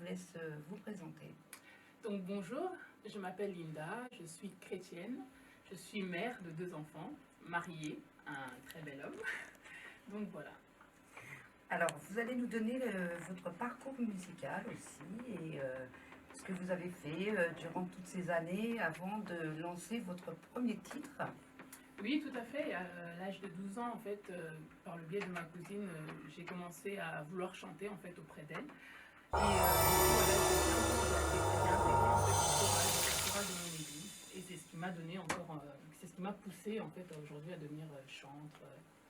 vous laisse vous présenter. Donc bonjour, je m'appelle Linda, je suis chrétienne, je suis mère de 2 enfants, mariée à un très bel homme. Donc voilà. Alors, vous allez nous donner votre parcours musical aussi et ce que vous avez fait durant toutes ces années avant de lancer votre premier titre. Oui, tout à fait. À l'âge de 12 ans, en fait, par le biais de ma cousine, j'ai commencé à vouloir chanter en fait auprès d'elle. Et du coup, à l'âge de 15 ans, j'ai intégré en fait le chorale de mon église. Et c'est ce qui m'a donné encore, c'est ce qui m'a poussé en fait aujourd'hui à devenir chantre,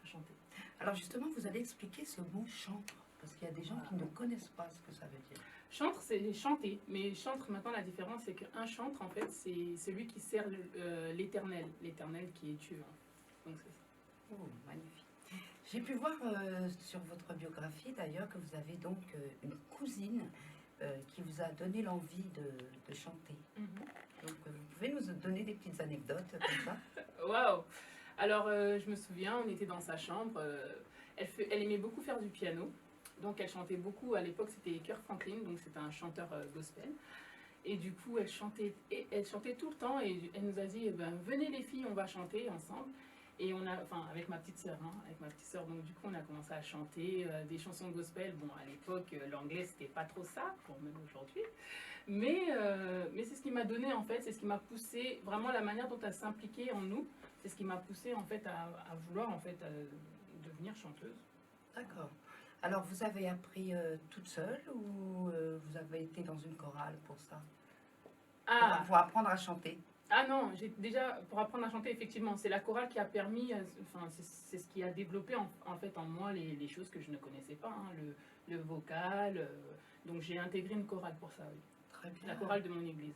à chanter. Alors justement, vous allez expliquer ce mot chantre, parce qu'il y a des gens qui ne connaissent pas ce que ça veut dire. Chantre, c'est chanter. Mais chantre, maintenant, la différence, c'est qu'un chantre, en fait, c'est celui qui sert l'éternel. L'éternel qui est Dieu. Donc, c'est ça. Oh, magnifique. J'ai pu voir sur votre biographie, d'ailleurs, que vous avez donc une cousine qui vous a donné l'envie de chanter. Donc, vous pouvez nous donner des petites anecdotes comme ça? Waouh! Alors, je me souviens, on était dans sa chambre. Elle aimait beaucoup faire du piano. Donc, elle chantait beaucoup. À l'époque, c'était Kirk Franklin, donc c'était un chanteur gospel. Et du coup, elle chantait tout le temps. Et elle nous a dit, venez les filles, on va chanter ensemble. Et on a, enfin, avec ma petite sœur, donc du coup, on a commencé à chanter des chansons gospel. Bon, à l'époque, l'anglais, c'était pas trop ça, pour même aujourd'hui. Mais c'est ce qui m'a donné, en fait, c'est ce qui m'a poussé, vraiment la manière dont elle s'impliquait en nous, c'est ce qui m'a poussé, en fait, à vouloir, en fait, devenir chanteuse. D'accord. Alors, vous avez appris toute seule ou vous avez été dans une chorale pour ça? Pour apprendre à chanter? Ah non, déjà, pour apprendre à chanter, effectivement, c'est la chorale qui a permis, enfin, c'est ce qui a développé en fait en moi les choses que je ne connaissais pas, hein, le vocal. Donc j'ai intégré une chorale pour ça, oui. Très bien. La chorale de mon église.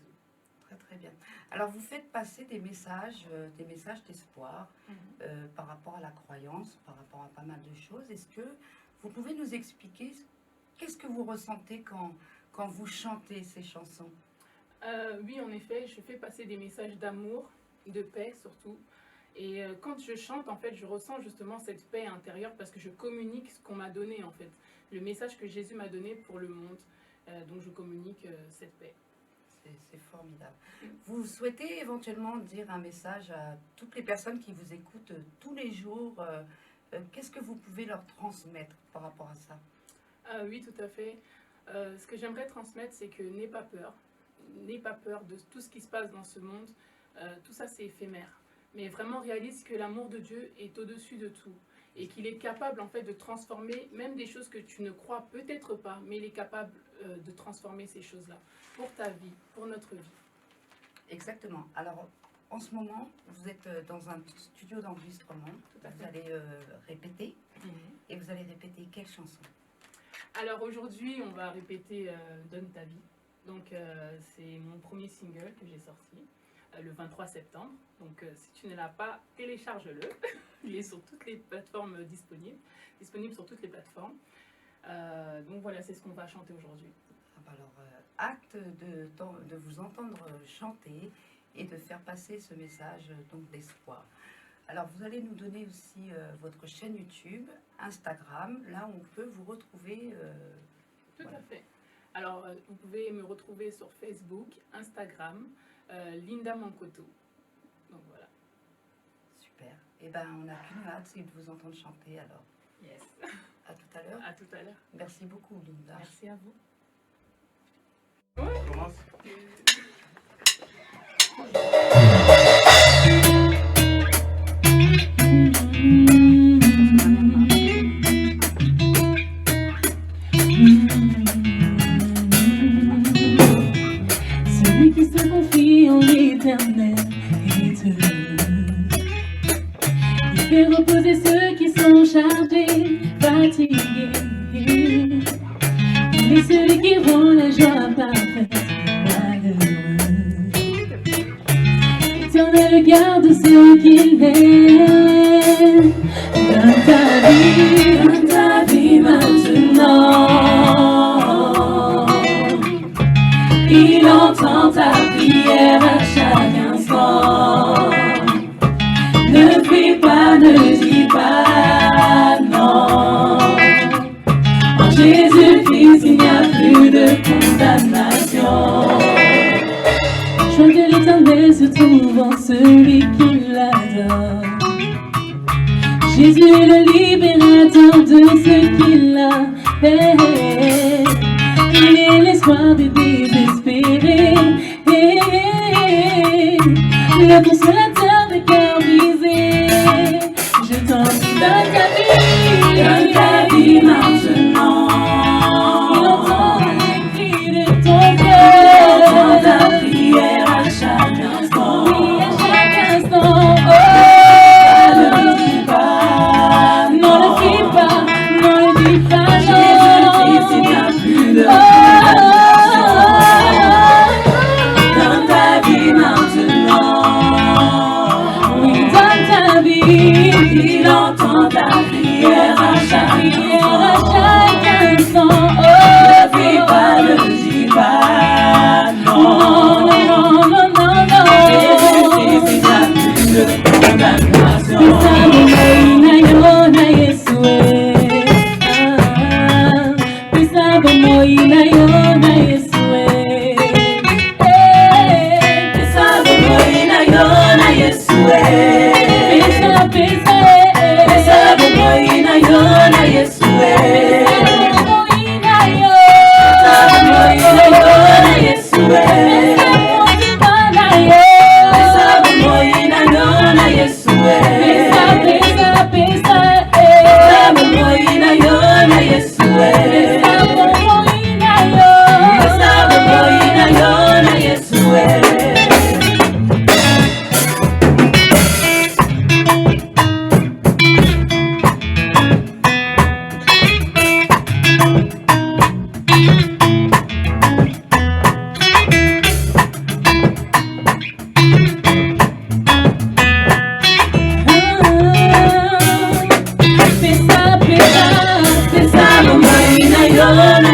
Très très bien. Alors vous faites passer des messages d'espoir par rapport à la croyance, par rapport à pas mal de choses. Est-ce que vous pouvez nous expliquer qu'est-ce que vous ressentez quand vous chantez ces chansons? Oui, en effet, je fais passer des messages d'amour, de paix surtout. Et quand je chante, en fait, je ressens justement cette paix intérieure parce que je communique ce qu'on m'a donné, en fait. Le message que Jésus m'a donné pour le monde. Donc je communique cette paix. C'est formidable. Vous souhaitez éventuellement dire un message à toutes les personnes qui vous écoutent tous les jours? Qu'est-ce que vous pouvez leur transmettre par rapport à ça? Oui, tout à fait. Ce que j'aimerais transmettre, c'est que n'aie pas peur. N'aie pas peur de tout ce qui se passe dans ce monde. Tout ça, c'est éphémère. Mais vraiment réalise que l'amour de Dieu est au-dessus de tout. Et qu'il est capable, en fait, de transformer même des choses que tu ne crois peut-être pas, mais il est capable de transformer ces choses-là pour ta vie, pour notre vie. Exactement. Alors, en ce moment, vous êtes dans un studio d'enregistrement. Vous allez répéter. Et vous allez répéter quelle chanson? Alors aujourd'hui, on va répéter Donne ta vie. Donc c'est mon premier single que j'ai sorti le 23 septembre. Donc si tu ne l'as pas, télécharge-le. Il est sur toutes les plateformes disponible sur toutes les plateformes. Donc voilà, c'est ce qu'on va chanter aujourd'hui. Alors, acte de vous entendre chanter et de faire passer ce message donc d'espoir. Alors, vous allez nous donner aussi votre chaîne YouTube, Instagram, là où on peut vous retrouver. Tout à fait. Alors, vous pouvez me retrouver sur Facebook, Instagram, Linda Mankoto. Donc voilà. Super. Eh bien, on n'a qu'une hâte, c'est de vous entendre chanter alors. Yes. À tout à l'heure. À tout à l'heure. Merci beaucoup, Linda. Merci à vous. On commence. Celui qui se confie en l'Éternel est heureux. Il fait reposer ceux qui sont chargés, fatigués. Il est celui qui rend la joie parfaite, malheureux. L'Éternel garde ceux qu'il aime. Donne ta vie maintenant. Il entend ta prière à chaque instant. Ne prie pas, ne dis pas non. En Jésus-Christ, il n'y a plus de condamnation. Je vois que l'Éternel se trouve en celui qui l'adore. Jésus est le libérateur de ceux qui l'appellent. Il est l'espoir des désespérés. Le consolateur des cœurs brisés. Je t'en prie, donne ta vie maintenant. Il entend les cris de ton cœur. Il entend ta prière à chaque instant. Oui, à chaque instant. Ne le dis pas, non, ne dis pas, non, ne dis pas, non. Jésus, s'il n'y a plus de donne ta vie maintenant. Oui, donne ta vie. Il entend ta prière à chaque instant. Ne fais pas, ne dis pas, non. Non, non, non, non, non. Jésus, s'il n'y a plus de condamnation.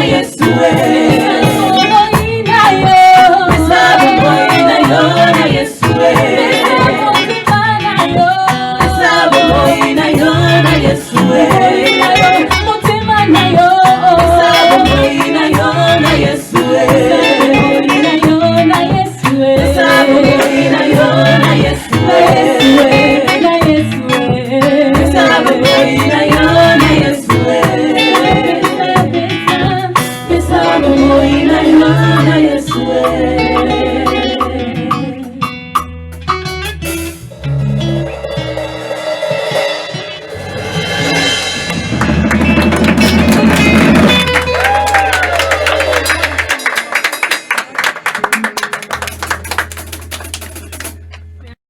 Yes,